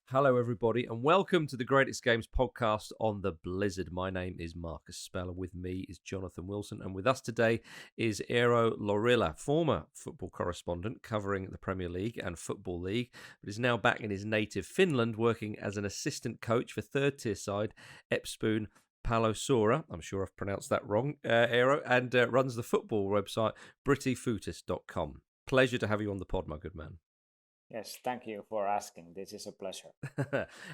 Hello, everybody, and welcome to the Greatest Games podcast on the Blizzard. My name is Marcus Speller. With me is Jonathan Wilson, and with us today is Eero Laurila, former football correspondent covering the Premier League and Football League, but is now back in his native Finland working as an assistant coach for third-tier side Epspoon Palosora. I'm sure I've pronounced that wrong, Eero, and runs the football website brittyfootis.com. Pleasure to have you on the pod, my good man. Yes, thank you for asking. This is a pleasure.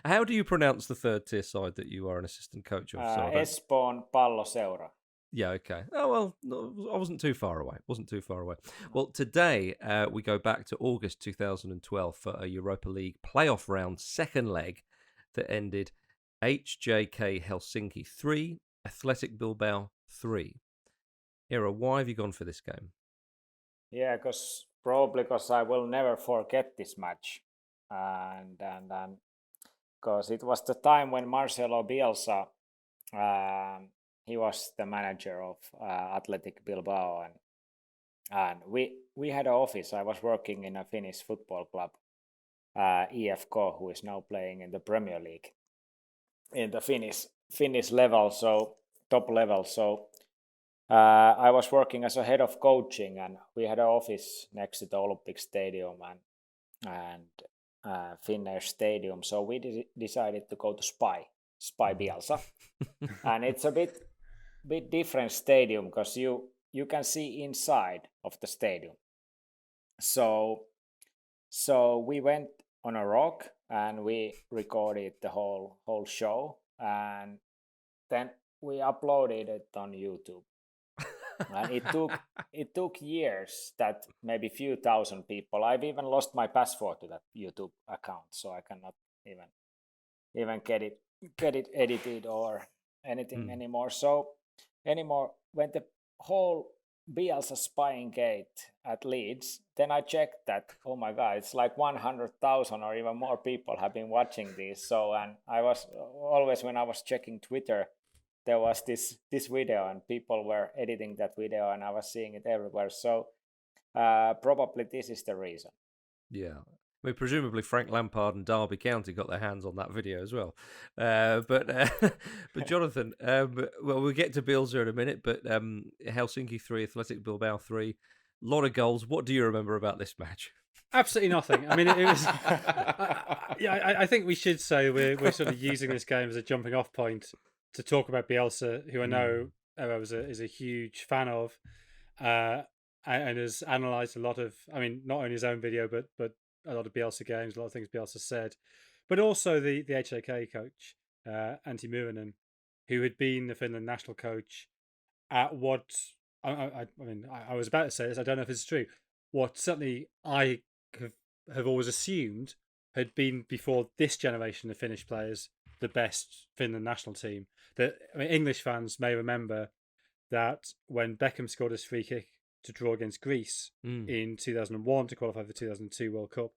How do you pronounce the third tier side that you are an assistant coach of? Espoon Palloseura. Yeah, okay. Oh, well, no, I wasn't too far away. Well, today we go back to August 2012 for a Europa League playoff round second leg that ended HJK Helsinki 3, Athletic Bilbao 3. Eero, why have you gone for this game? Yeah, probably because I will never forget this match, and because it was the time when Marcelo Bielsa, he was the manager of Athletic Bilbao, and we had an office. I was working in a Finnish football club, EFK, who is now playing in the Premier League, in the Finnish level, so top level. So I was working as a head of coaching, and we had an office next to the Olympic Stadium and Finnish Stadium. So we decided to go to Spy Bielsa, and it's a bit different stadium because you can see inside of the stadium. So we went on a rock and we recorded the whole show, and then we uploaded it on YouTube. And it took years, that maybe few thousand people. I've even lost my password to that YouTube account, so I cannot even get it edited or anything anymore. So when the whole Bielsa spying gate at Leeds, then I checked that, oh my god, it's like 100,000 or even more people have been watching this. So, and I was always, when I was checking Twitter, there was this video and people were editing that video and I was seeing it everywhere. So probably this is the reason. Yeah. I mean, presumably Frank Lampard and Derby County got their hands on that video as well. But Jonathan, well, we'll get to Bielsa in a minute, but Helsinki 3, Athletic Bilbao 3, a lot of goals. What do you remember about this match? Absolutely nothing. I mean, it was. I think we should say we're sort of using this game as a jumping off point to talk about Bielsa, who I know is a huge fan of, and has analysed a lot of. I mean, not only his own video, but a lot of Bielsa games, a lot of things Bielsa said, but also the HJK coach, Antti Muurinen, who had been the Finland national coach at what. I mean, I was about to say this. I don't know if it's true. What certainly I have always assumed had been, before this generation of Finnish players, the best Finland national team. That, I mean, English fans may remember that when Beckham scored his free kick to draw against Greece in 2001 to qualify for the 2002 World Cup,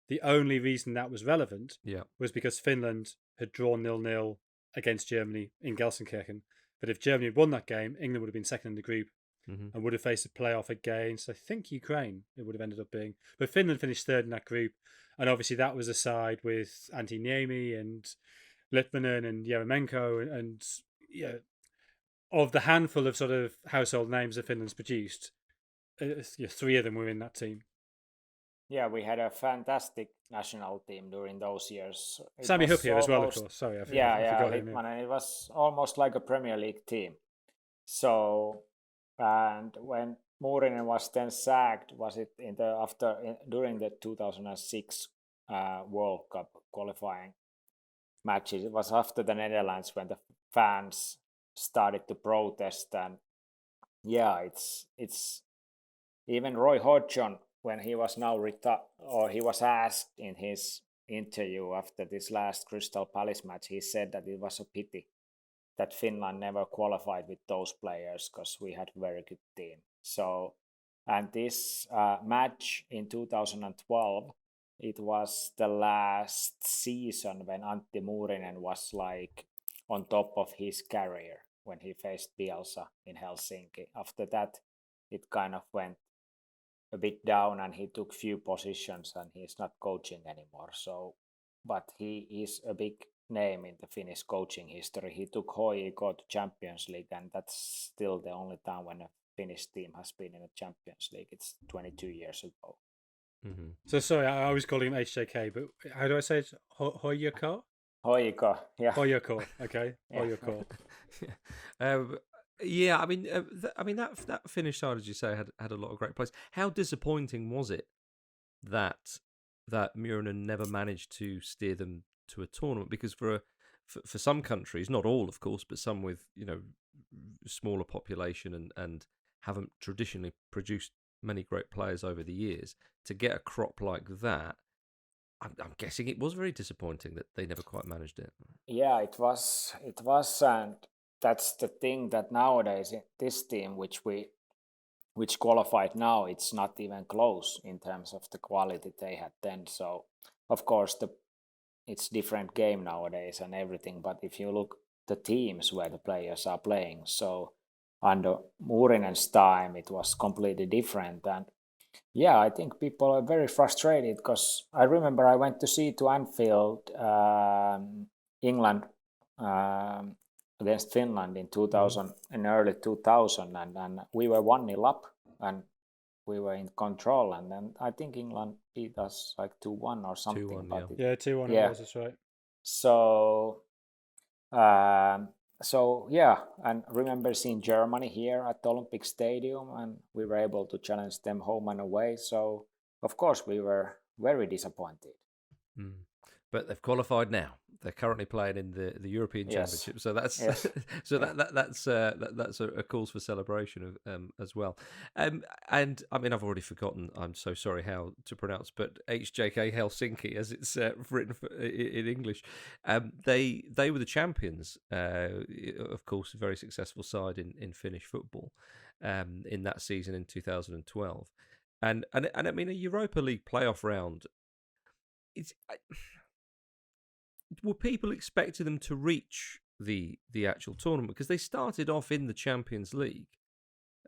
the only reason that was relevant was because Finland had drawn 0-0 against Germany in Gelsenkirchen. But if Germany had won that game, England would have been second in the group and would have faced a playoff against, I think, Ukraine, it would have ended up being. But Finland finished third in that group. And obviously that was a side with Antti Niemi and Litmanen and Yeremenko and of the handful of sort of household names that Finland's produced, three of them were in that team. Yeah, we had a fantastic national team during those years. Sami Hupia as well, of course. Sorry, I forgot him. Litmanen, it was almost like a Premier League team. So, and when Muurinen was then sacked, was it during the 2006 World Cup qualifying matches? It was after the Netherlands when the fans started to protest, and it's even Roy Hodgson, when he was now he was asked in his interview after this last Crystal Palace match, he said that it was a pity that Finland never qualified with those players because we had a very good team. So, and this match in 2012, it was the last season when Antti Muurinen was like on top of his career when he faced Bielsa in Helsinki. After that, it kind of went a bit down and he took few positions and he's not coaching anymore. So but he is a big name in the Finnish coaching history. He took HJK to Champions League, and that's still the only time when a Finnish team has been in a Champions League. It's 22 years ago. Mm-hmm. So sorry, I was calling him HJK, but how do I say it? HJK? HJK, yeah. HJK, okay. HJK. Yeah, I mean, that Finnish side, as you say, had a lot of great players. How disappointing was it that Muurinen never managed to steer them to a tournament? Because for some countries, not all, of course, but some with smaller population and haven't traditionally produced many great players over the years, to get a crop like that, I'm guessing it was very disappointing that they never quite managed it. Yeah, it was, and that's the thing, that nowadays this team which qualified now, it's not even close in terms of the quality they had then. So of course it's different game nowadays and everything, but if you look the teams where the players are playing, so under Muurinen's time it was completely different. And yeah, I think people are very frustrated, because I remember I went to see to Anfield, England, against Finland in 2000, in early 2000, and we were 1-0 up and we were in control, and then I think England beat us like 2-1 or something. 2-1, yeah. 2-1 yeah. It was, that's right. So yeah, and remember seeing Germany here at the Olympic Stadium, and we were able to challenge them home and away. So of course we were very disappointed. But they've qualified now. They're currently playing in the European Championship, so that's that's a cause for celebration as well. And I mean, I've already forgotten. I'm so sorry how to pronounce, but HJK Helsinki, as it's written in English. They were the champions, of course, a very successful side in Finnish football in that season in 2012, and I mean, a Europa League playoff round. Were people expecting them to reach the actual tournament? Because they started off in the Champions League.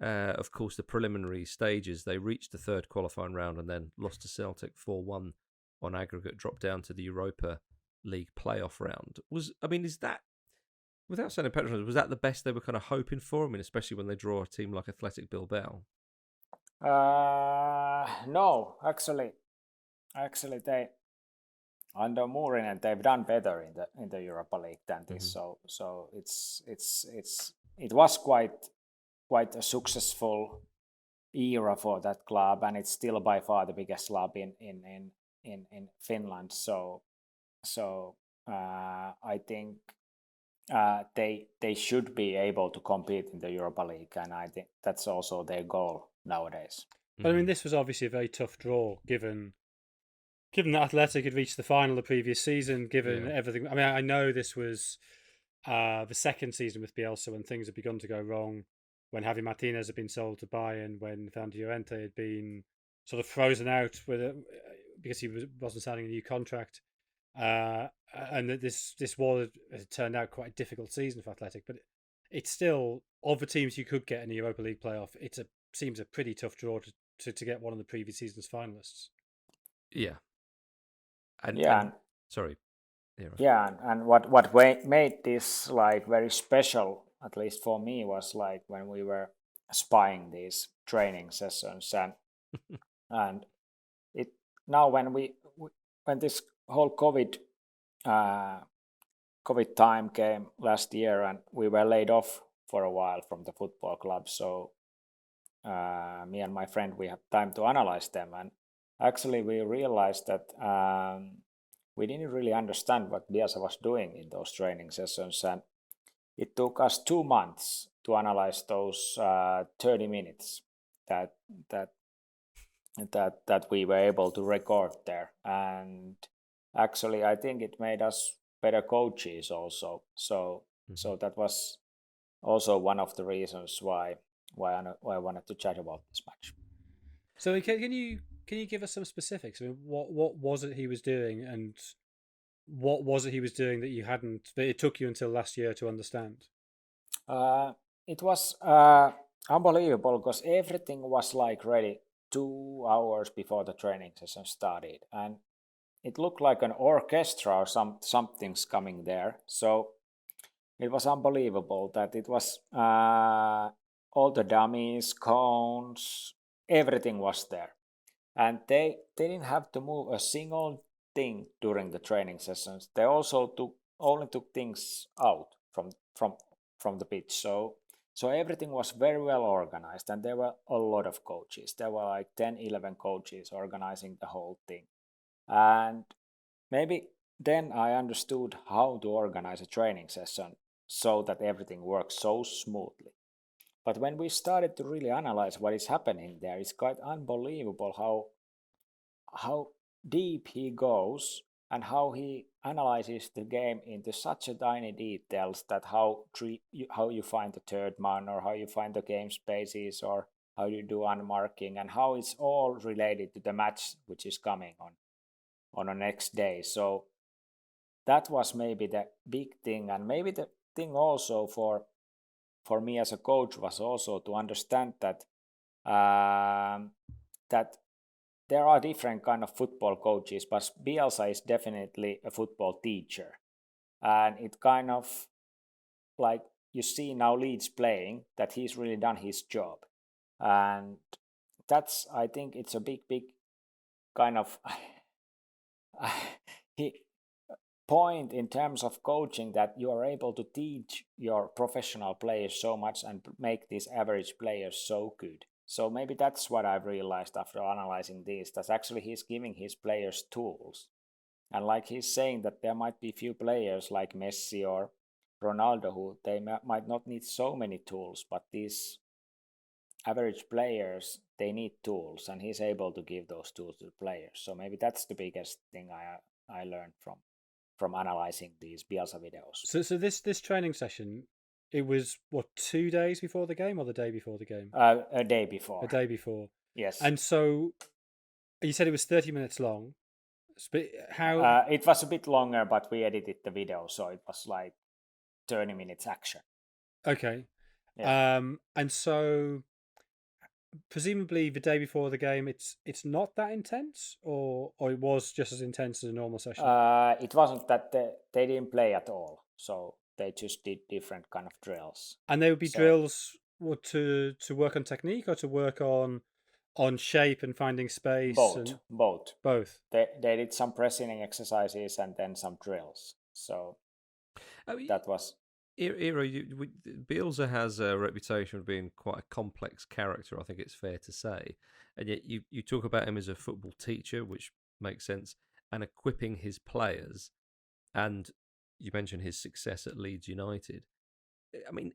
Of course, the preliminary stages, they reached the third qualifying round and then lost to Celtic 4-1 on aggregate, dropped down to the Europa League playoff round. Is that, without sounding patronising, was that the best they were kind of hoping for? I mean, especially when they draw a team like Athletic Bilbao. No, actually they, under Muurinen, they've done better in the Europa League than this. Mm-hmm. So it was quite a successful era for that club, and it's still by far the biggest club in Finland. So I think they should be able to compete in the Europa League, and I think that's also their goal nowadays. But I mean, this was obviously a very tough draw, given that Athletic had reached the final the previous season, given everything. I mean, I know this was the second season with Bielsa when things had begun to go wrong, when Javi Martinez had been sold to Bayern, when Fernando Llorente had been sort of frozen out because he wasn't signing a new contract, and that this had turned out quite a difficult season for Athletic. But it's still, of the teams you could get in the Europa League playoff, seems a pretty tough draw to get one of the previous season's finalists. Yeah. And what made this like very special, at least for me, was like when we were spying these training sessions, and it now when this whole COVID time came last year, and we were laid off for a while from the football club, so me and my friend, we had time to analyze them, and actually we realized that we didn't really understand what Bielsa was doing in those training sessions, and it took us 2 months to analyze those 30 minutes that we were able to record there. And actually I think it made us better coaches also, so that was also one of the reasons why I wanted to chat about this match. So can you give us some specifics? I mean, what was it he was doing, and what was it he was doing that it took you until last year to understand? It was unbelievable, because everything was like ready 2 hours before the training session started, and it looked like an orchestra or something's coming there. So it was unbelievable that it was all the dummies, cones, everything was there. And they didn't have to move a single thing during the training sessions. They also only took things out from the pitch. So everything was very well organized, and there were a lot of coaches. There were like 10, 11 coaches organizing the whole thing. And maybe then I understood how to organize a training session so that everything works so smoothly. But when we started to really analyze what is happening there, it's quite unbelievable how deep he goes and how he analyzes the game into such a tiny details, that how you find the third man, or how you find the game spaces, or how you do unmarking, and how it's all related to the match which is coming on the next day. So that was maybe the big thing, and maybe the thing also for me as a coach was also to understand that that there are different kind of football coaches, but Bielsa is definitely a football teacher, and it kind of like you see now Leeds playing that he's really done his job, and that's, I think it's a big kind of point in terms of coaching, that you are able to teach your professional players so much and make these average players so good. So maybe that's what I've realized after analyzing this, that actually he's giving his players tools. And like he's saying that there might be few players like Messi or Ronaldo who they might not need so many tools, but these average players, they need tools, and he's able to give those tools to the players. So maybe that's the biggest thing I learned from analyzing these Bielsa videos. So this training session, it was what, 2 days before the game or the day before the game? A day before. A day before. Yes. And so you said it was 30 minutes long. How? It was a bit longer, but we edited the video, so it was like 30 minutes action. Okay. Yeah. And so presumably the day before the game, it's not that intense, or it was just as intense as a normal session? It wasn't that they didn't play at all, so they just did different kind of drills. And they would be drills to work on technique, or to work on shape and finding space? Both. They did some pressing exercises and then some drills. So that was... Eero, Bielsa has a reputation of being quite a complex character, I think it's fair to say. And yet you talk about him as a football teacher, which makes sense, and equipping his players. And you mentioned his success at Leeds United. I mean,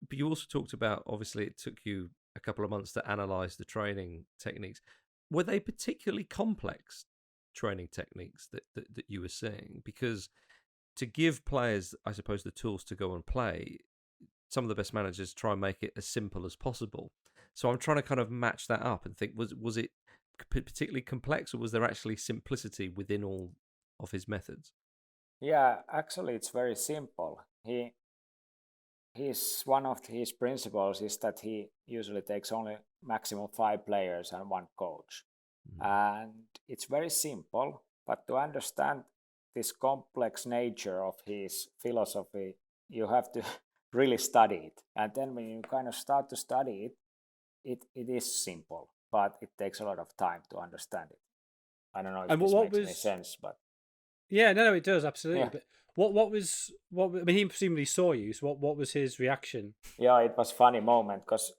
but you also talked about, obviously, it took you a couple of months to analyse the training techniques. Were they particularly complex training techniques that you were seeing? Because to give players, I suppose, the tools to go and play, some of the best managers try and make it as simple as possible. So I'm trying to kind of match that up and think, was it particularly complex, or was there actually simplicity within all of his methods? Yeah, actually it's very simple. He's one of his principles is that he usually takes only maximum 5 players and 1 coach. And it's very simple, but to understand this complex nature of his philosophy, you have to really study it. And then when you kind of start to study it is simple, but it takes a lot of time to understand it. I don't know if this makes any sense, but... Yeah, no, it does, absolutely. Yeah. But I mean, he presumably saw you, so what was his reaction? Yeah, it was a funny moment, because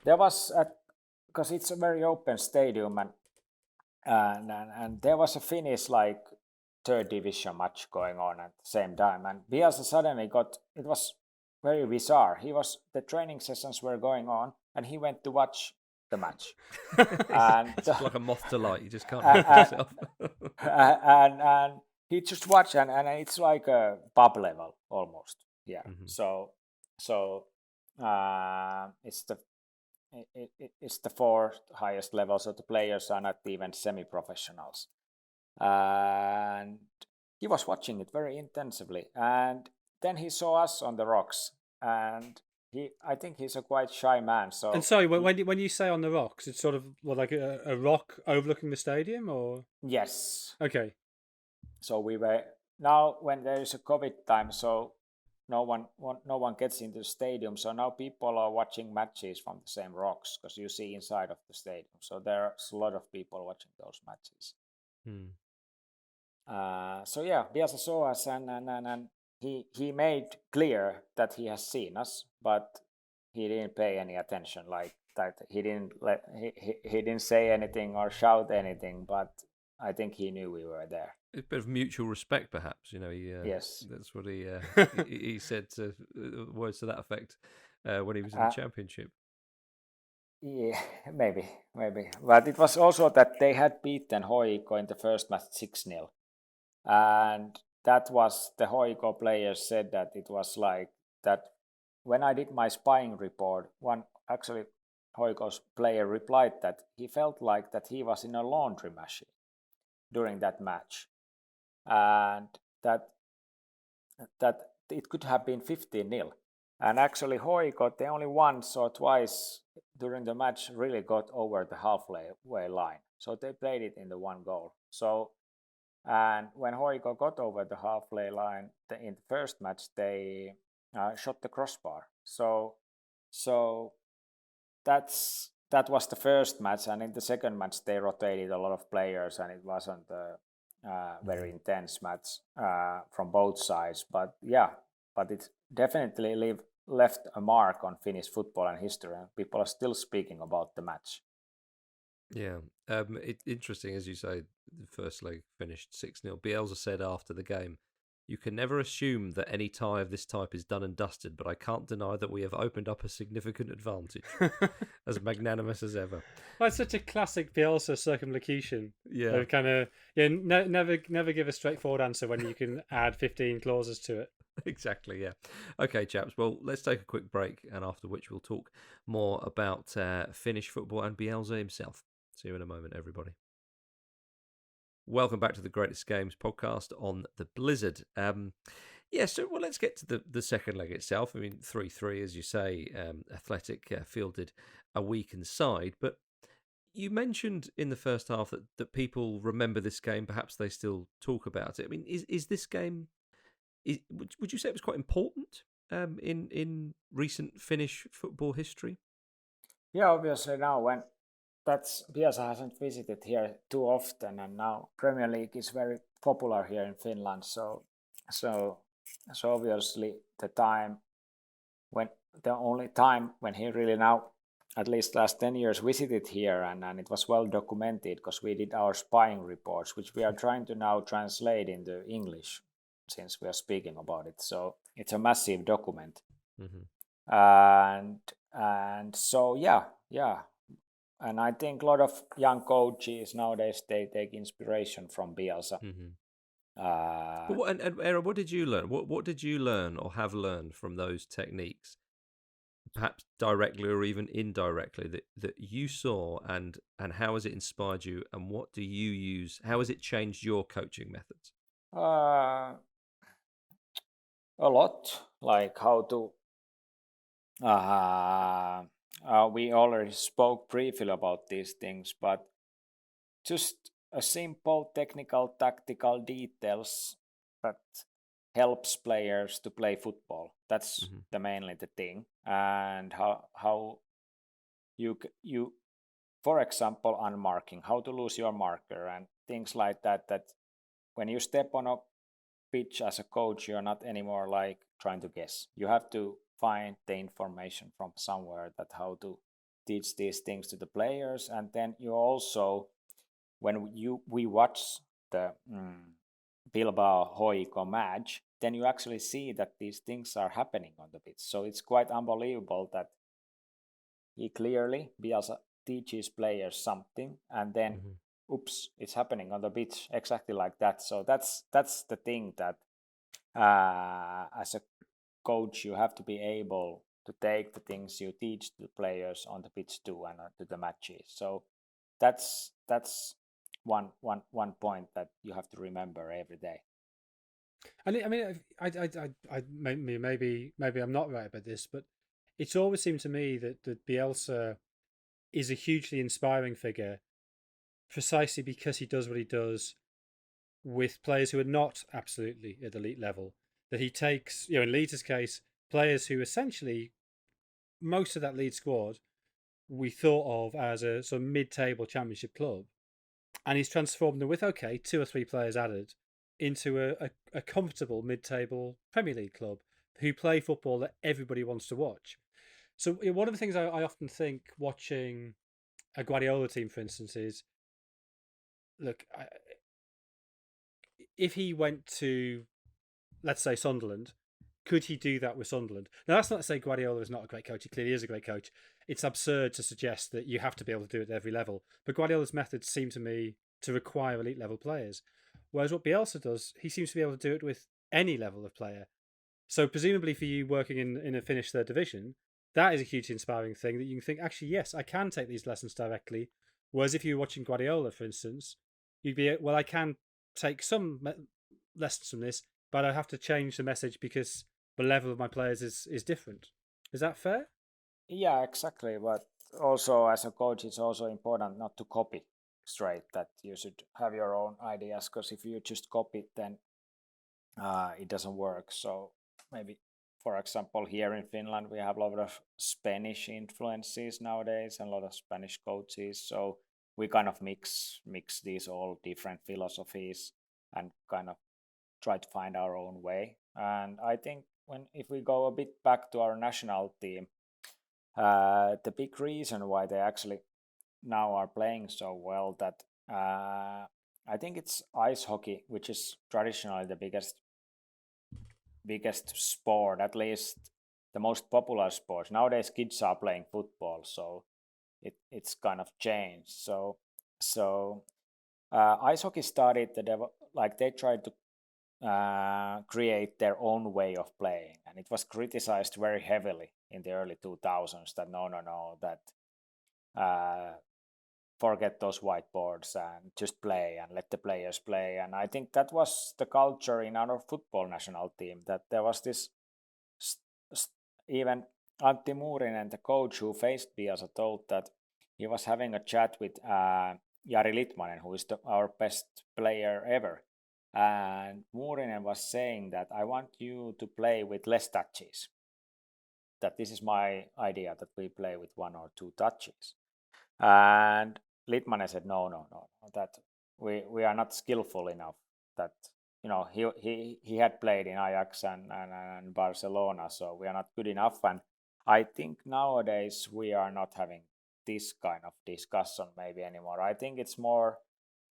there was because it's a very open stadium, and there was a Finnish like 3rd division match going on at the same time, and Bielsa suddenly it was very bizarre. The training sessions were going on, and he went to watch the match. And it's like a moth to light. You just can't help yourself. and he just watched, and it's like a pub level almost. Yeah. Mm-hmm. So it's the 4th highest level, so the players are not even semi-professionals. And he was watching it very intensively, and then he saw us on the rocks, and I think he's a quite shy man. So And sorry, when you say on the rocks, it's sort of like a rock overlooking the stadium, or yes. okay. So we were now when there is a COVID time, so no one gets into the stadium. So now people are watching matches from the same rocks because you see inside of the stadium. So there's a lot of people watching those matches. So yeah, Bielsa saw us and he made clear that he has seen us, but he didn't pay any attention. Like that, he didn't say anything or shout anything, but I think he knew we were there. A bit of mutual respect, perhaps. Yes, that's what he said. Words to that effect when he was in the championship. Yeah, maybe. But it was also that they had beaten Hoiko in the first match 6-0. And that was, the Hoiko players said that it was like that. When I did my spying report, actually Hoiko's player replied that he felt like that he was in a laundry machine during that match. And that it could have been 15-0. And actually Hoiko, they only once or twice during the match really got over the halfway line. So they played it in the one goal. So, and when Hoiko got over the halfway line in the first match, they shot the crossbar. So that was the first match, and in the second match they rotated a lot of players, and it wasn't very intense match from both sides. But it definitely left a mark on Finnish football and history, and people are still speaking about the match. Yeah, interesting, as you say, the first leg finished 6-0. Bielsa said after the game, "You can never assume that any tie of this type is done and dusted, but I can't deny that we have opened up a significant advantage." As magnanimous as ever. That's such a classic Bielsa circumlocution. Yeah. Kind of, never give a straightforward answer when you can add 15 clauses to it. Exactly, yeah. Okay, chaps, well, let's take a quick break, and after which we'll talk more about Finnish football and Bielsa himself. See you in a moment, everybody. Welcome back to the Greatest Games podcast on the Blizzard. So let's get to the second leg itself. I mean, 3-3, as you say, Athletic fielded a weakened side, but you mentioned in the first half that people remember this game, perhaps they still talk about it. I mean, is this game, would you say it was quite important in recent Finnish football history? Yeah, obviously now when Bielsa hasn't visited here too often, and now Premier League is very popular here in Finland. So obviously the only time when he really now, at least last 10 years, visited here, and it was well documented because we did our spying reports, which we are trying to now translate into English since we are speaking about it. So it's a massive document. Mm-hmm. And so yeah. And I think a lot of young coaches nowadays, they take inspiration from Bielsa. Mm-hmm. And Eero, what did you learn? What did you learn or have learned from those techniques, perhaps directly or even indirectly, that you saw, and how has it inspired you, and what do you use? How has it changed your coaching methods? A lot, like how to. We already spoke briefly about these things, but just a simple technical, tactical details that helps players to play football. That's mainly the thing. And how you, for example, unmarking, how to lose your marker and things like that, that when you step on a pitch as a coach, you're not anymore like trying to guess. You have to find the information from somewhere, that how to teach these things to the players. And then you also, when we watch the Bilbao Hoiko match, then you actually see that these things are happening on the pitch. So it's quite unbelievable that Bielsa teaches players something, and then oops, it's happening on the pitch exactly like that. So that's the thing, that as a coach you have to be able to take the things you teach the players on the pitch too, and to the matches. So that's one point that you have to remember every day. And I mean, maybe I'm not right about this, but it's always seemed to me that Bielsa is a hugely inspiring figure precisely because he does what he does with players who are not absolutely at elite level. That he takes, in Leeds' case, players who essentially, most of that Leeds squad, we thought of as a sort of mid-table championship club. And he's transformed them with, 2 or 3 players added, into a comfortable mid-table Premier League club who play football that everybody wants to watch. So one of the things I often think watching a Guardiola team, for instance, is, look, if he went to, let's say, Sunderland, could he do that with Sunderland? Now, that's not to say Guardiola is not a great coach. He clearly is a great coach. It's absurd to suggest that you have to be able to do it at every level. But Guardiola's methods seem to me to require elite level players. Whereas what Bielsa does, he seems to be able to do it with any level of player. So presumably for you working in a Finnish third division, that is a hugely inspiring thing that you can think, actually, yes, I can take these lessons directly. Whereas if you were watching Guardiola, for instance, you'd be, well, I can take some lessons from this, but I have to change the message because the level of my players is different. Is that fair? Yeah, exactly. But also as a coach, it's also important not to copy straight, that you should have your own ideas, because if you just copy it, then it doesn't work. So maybe, for example, here in Finland, we have a lot of Spanish influences nowadays and a lot of Spanish coaches. So we kind of mix these all different philosophies and kind of try to find our own way. And I think if we go a bit back to our national team, the big reason why they actually now are playing so well, that I think it's ice hockey, which is traditionally the biggest sport, at least the most popular sport. Nowadays kids are playing football, so it's kind of changed. So ice hockey started they tried to create their own way of playing, and it was criticized very heavily in the early 2000s that no, that forget those whiteboards and just play and let the players play. And I think that was the culture in our football national team, that there was this even Antti Muurinen, the coach who faced Bielsa, told that he was having a chat with Jari Litmanen, who is our best player ever. And Muurinen was saying that I want you to play with less touches. That this is my idea, that we play with 1 or 2 touches. And Litmanen said, no, that we are not skillful enough. That he had played in Ajax and Barcelona, so we are not good enough. And I think nowadays we are not having this kind of discussion maybe anymore. I think it's more,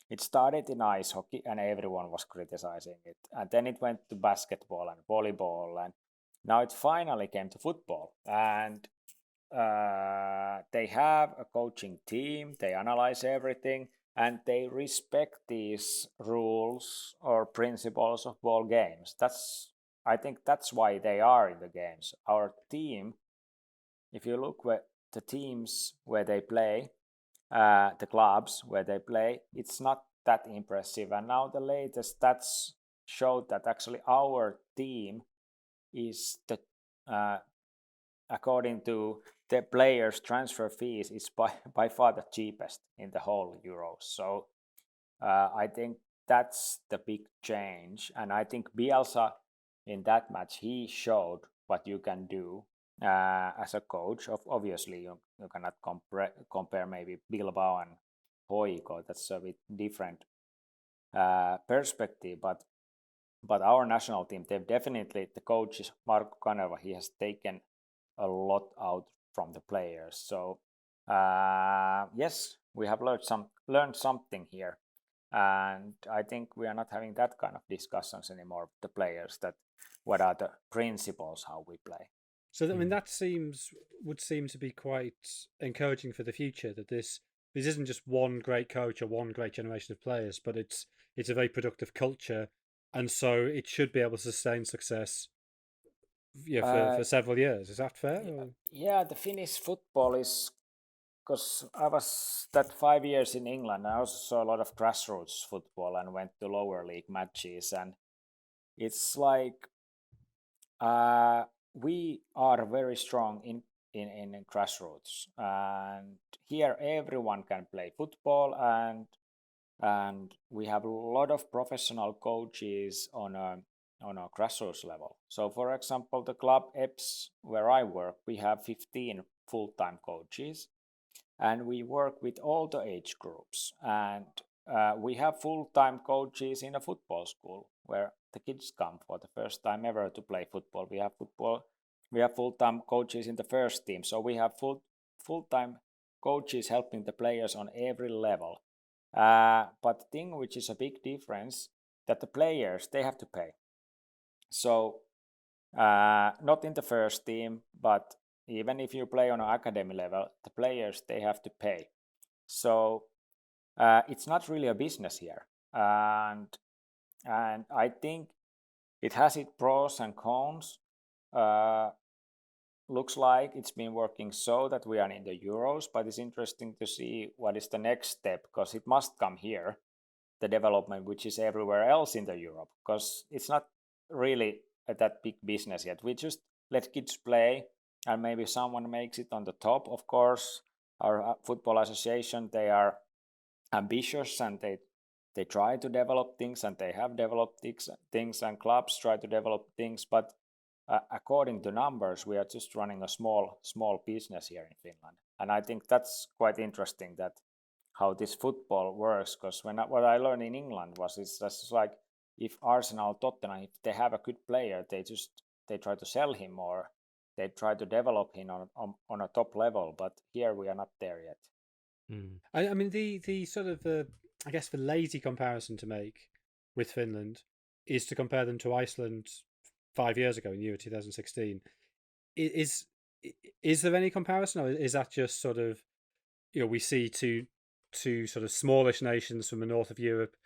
it started in ice hockey and everyone was criticizing it, and then it went to basketball and volleyball, and now it finally came to football. And they have a coaching team, they analyze everything, and they respect these rules or principles of ball games. I think that's why they are in the games. Our team, if you look at the teams where they play, the clubs where they play, it's not that impressive. And now the latest stats showed that actually our team is the according to the players' transfer fees, is by far the cheapest in the whole Euros. So I think that's the big change. And I think Bielsa, in that match, he showed what you can do as a coach. Obviously, you cannot compare maybe Bilbao and Hoiko. That's a bit different perspective. But our national team, they've definitely, the coach is Marko Kanerva. He has taken a lot out from the players. So yes, we have learned something here. And I think we are not having that kind of discussions anymore with the players, that what are the principles how we play. So I mean, that would seem to be quite encouraging for the future, that this isn't just one great coach or one great generation of players, but it's a very productive culture, and so it should be able to sustain success for several years. Is that fair? Yeah, the Finnish football is, because I was that 5 years in England, I also saw a lot of grassroots football and went to lower league matches, and it's like we are very strong in in grassroots, and here everyone can play football, and we have a lot of professional coaches on a grassroots level. So for example, the club EPS where I work, we have 15 full-time coaches, and we work with all the age groups, and we have full-time coaches in a football school where the kids come for the first time ever to play football. We have full-time coaches in the first team, so we have full-time coaches helping the players on every level. But the thing which is a big difference, that the players, they have to pay. So not in the first team, but even if you play on an academy level, the players, they have to pay. So it's not really a business here, and I think it has its pros and cons. Looks like it's been working so that we are in the Euros, but it's interesting to see what is the next step, because it must come here, the development which is everywhere else in the Europe, because it's not really that big business yet. We just let kids play, and maybe someone makes it on the top. Of course, our football association, they are ambitious, and they try to develop things, and they have developed things, and clubs try to develop things, but according to numbers, we are just running a small business here in Finland. And I think that's quite interesting, that how this football works, because what I learned in England was it's just like, if Arsenal, Tottenham, if they have a good player, they try to sell him, or they try to develop him on a top level, but here we are not there yet. I mean, the sort of I guess the lazy comparison to make with Finland is to compare them to Iceland 5 years ago in Euro 2016. Is there any comparison, or is that just sort of, we see two sort of smallish nations from the north of Europe,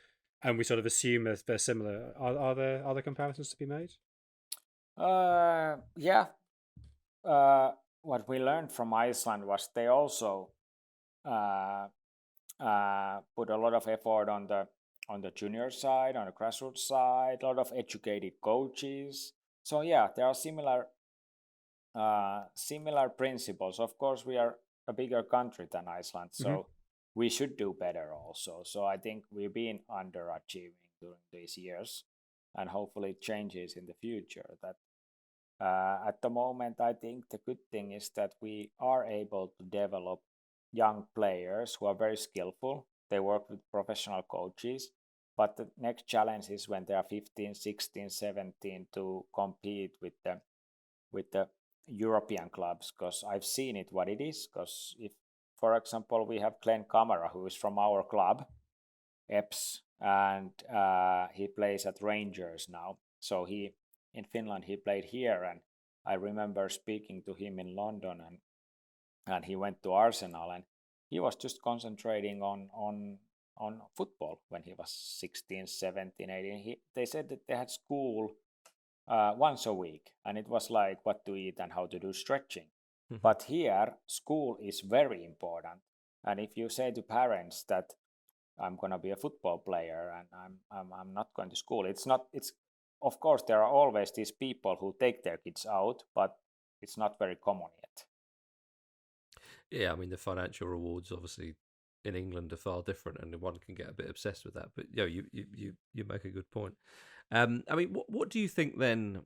and we sort of assume they're similar? Are there other comparisons to be made? Yeah. What we learned from Iceland was they also put a lot of effort on the junior side, on the grassroots side, a lot of educated coaches. So yeah, there are similar principles. Of course, we are a bigger country than Iceland, so we should do better also. So I think we've been underachieving during these years, and hopefully it changes in the future. That at the moment, I think the good thing is that we are able to develop young players who are very skillful. They work with professional coaches, but the next challenge is when they are 15, 16, 17 to compete with the European clubs, because I've seen it what it is. Because if, for example, we have Glenn Kamara, who is from our club EPS, and he plays at Rangers now. So in Finland he played here, and I remember speaking to him in London, and he went to Arsenal, and he was just concentrating on football when he was 16, 17, 18. They said that they had school once a week, and it was like what to eat and how to do stretching. But here, school is very important. And if you say to parents that I'm going to be a football player and I'm not going to school, it's of course there are always these people who take their kids out, but it's not very common yet. Yeah, I mean, the financial rewards obviously in England are far different, and one can get a bit obsessed with that. But you make a good point. I mean, what do you think then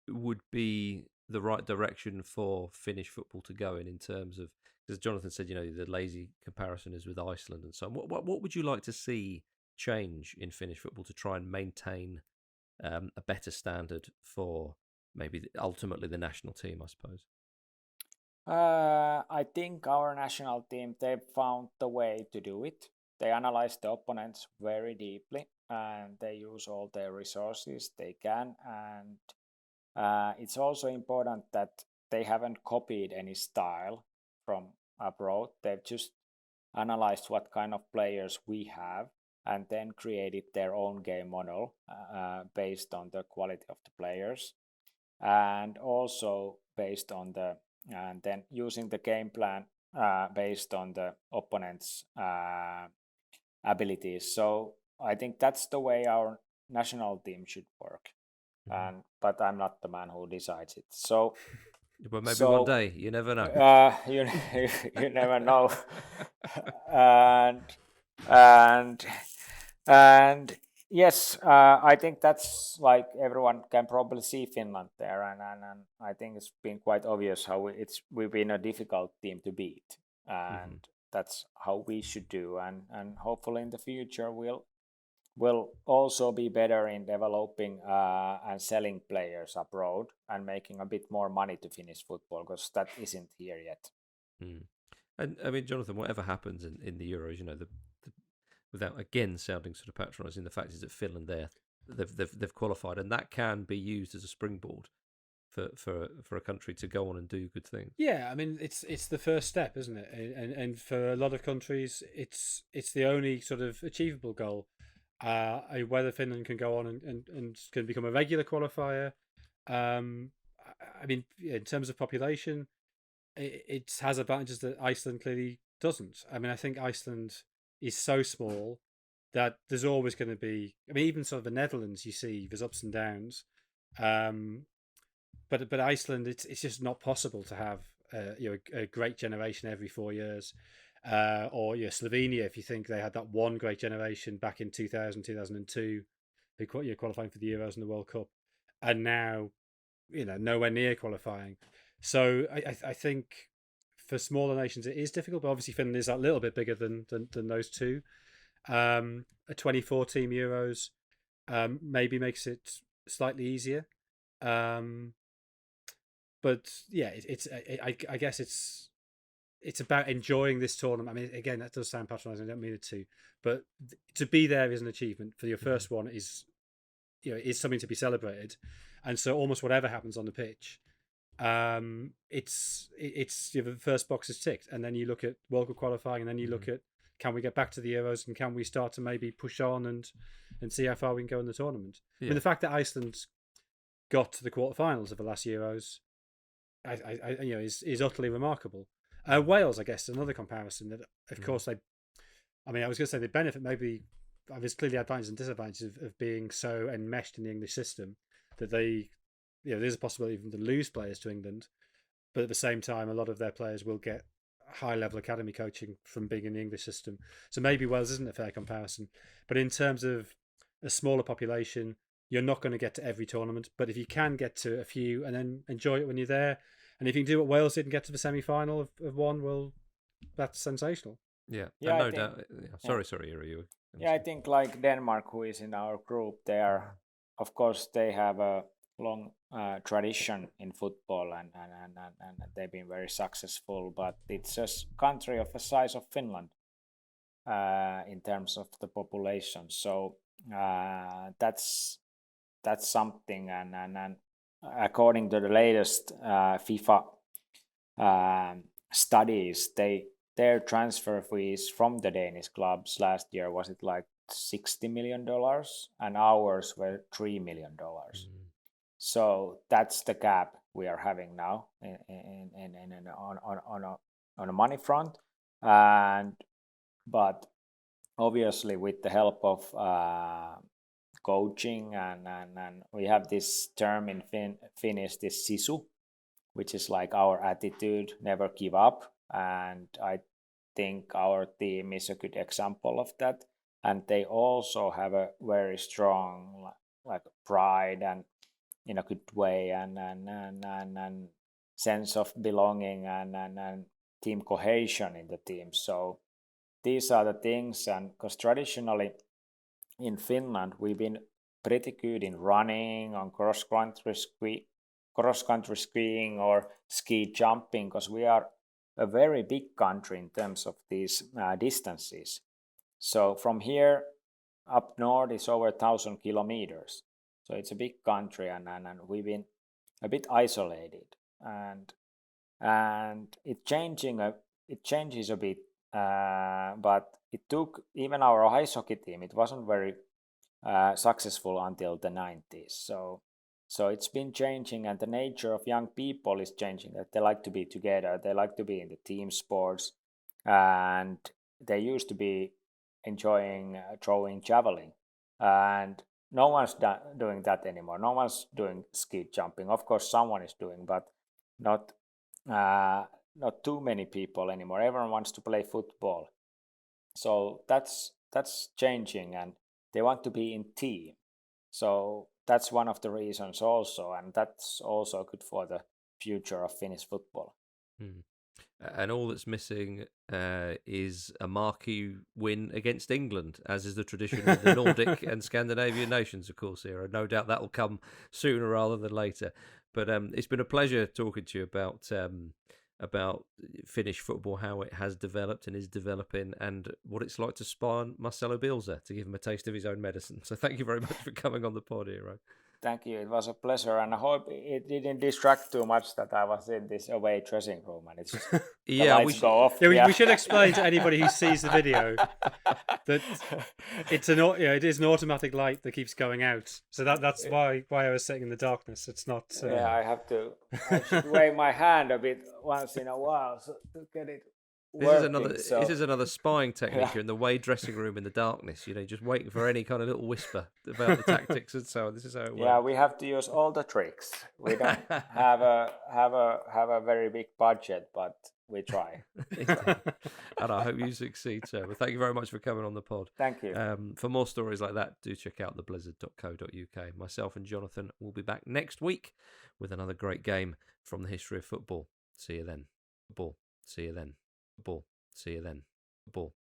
would be the right direction for Finnish football to go in terms of, because Jonathan said, the lazy comparison is with Iceland and so on. What would you like to see change in Finnish football to try and maintain a better standard for maybe ultimately the national team, I suppose? I think our national team, they found the way to do it. They analyze the opponents very deeply, and they use all their resources they can. And it's also important that they haven't copied any style from abroad. They've just analyzed what kind of players we have, and then created their own game model based on the quality of the players, and also based on and then using the game plan based on the opponent's abilities. So I think that's the way our national team should work. But I'm not the man who decides it. So But maybe So, one day, you never know. you you never know. and and and yes, I think that's like everyone can probably see Finland there, and I think it's been quite obvious how we've been a difficult team to beat, and that's how we should do, and hopefully in the future will also be better in developing and selling players abroad and making a bit more money to Finnish football, because that isn't here yet. And I mean, Jonathan, whatever happens in the Euros, without again sounding sort of patronising, the fact is that Finland they've qualified, and that can be used as a springboard for a country to go on and do good things. Yeah, I mean it's the first step, isn't it? And for a lot of countries, it's the only sort of achievable goal. Whether Finland can go on and can become a regular qualifier. I mean, in terms of population, it has advantages that Iceland clearly doesn't. I mean, I think Iceland is so small that there's always going to be. I mean, even sort of the Netherlands, you see, there's ups and downs. But Iceland, it's just not possible to have a great generation every 4 years. Or Slovenia, if you think they had that one great generation back in 2000, 2002, you're qualifying for the Euros and the World Cup, and now nowhere near qualifying. So I think for smaller nations it is difficult, but obviously Finland is a little bit bigger than those two. A 24 team Euros maybe makes it slightly easier. But yeah, I guess it's about enjoying this tournament. I mean, again, that does sound patronising. I don't mean it to, but to be there is an achievement. For your first one is something to be celebrated, and so almost whatever happens on the pitch, it's the first box is ticked, and then you look at World Cup qualifying, and then you look at, can we get back to the Euros, and can we start to maybe push on and see how far we can go in the tournament. I mean, the fact that Iceland got to the quarterfinals of the last Euros, is utterly remarkable. Wales, I guess, another comparison that, of course, I was going to say they benefit. Maybe there's clearly advantages and disadvantages of being so enmeshed in the English system that they, there's a possibility even to lose players to England, but at the same time, a lot of their players will get high-level academy coaching from being in the English system. So maybe Wales isn't a fair comparison. But in terms of a smaller population, you're not going to get to every tournament. But if you can get to a few and then enjoy it when you're there, and if you can do what Wales did and get to the semi-final of one, well, that's sensational. Yeah, no doubt. Sorry, Eero, you. Yeah, I think like Denmark, who is in our group, of course, they have a long tradition in football, and they've been very successful. But it's a country of the size of Finland in terms of the population. So that's something, and according to the latest FIFA studies, their transfer fees from the Danish clubs last year, was it like $60 million, and ours were $3 million. So that's the gap we are having now on a money front, but obviously with the help of coaching and we have this term in Finnish, this sisu, which is like our attitude, never give up, and I think our team is a good example of that. And they also have a very strong like pride and in a good way, and sense of belonging and team cohesion in the team. So these are the things, and because traditionally in Finland we've been pretty good in running, on cross country skiing or ski jumping, because we are a very big country in terms of these distances. So from here up north is over 1,000 kilometers. So it's a big country, and we've been a bit isolated, and it changes a bit. But it took even our ice hockey team. It wasn't very successful until the 90s. So it's been changing, and the nature of young people is changing. That they like to be together. They like to be in the team sports, and they used to be enjoying throwing javelin, and no one's doing that anymore. No one's doing ski jumping. Of course, someone is doing, but not not too many people anymore. Everyone wants to play football, so that's changing, and they want to be in team. So that's one of the reasons also, and that's also good for the future of Finnish football. And all that's missing is a marquee win against England, as is the tradition of the Nordic and Scandinavian nations, of course, here. No doubt that will come sooner rather than later. But it's been a pleasure talking to you about Finnish football, how it has developed and is developing, and what it's like to spy on Marcelo Bielsa to give him a taste of his own medicine. So thank you very much for coming on the pod, Eero. Thank you. It was a pleasure, and I hope it didn't distract too much that I was in this away dressing room and it's just the lights go off. Yeah, we should explain to anybody who sees the video that it is an automatic light that keeps going out. So that's why I was sitting in the darkness. It's not. I should wave my hand a bit once in a while to get it. This is another spying technique. You're in the way dressing room in the darkness, just waiting for any kind of little whisper about the tactics and so on. This is how it works. Yeah, we have to use all the tricks. We don't have a very big budget, but we try. And I hope you succeed, sir. But thank you very much for coming on the pod. Thank you. For more stories like that, do check out theblizzard.co.uk. Myself and Jonathan will be back next week with another great game from the history of football. See you then. Football. See you then. Football. See you then. Football.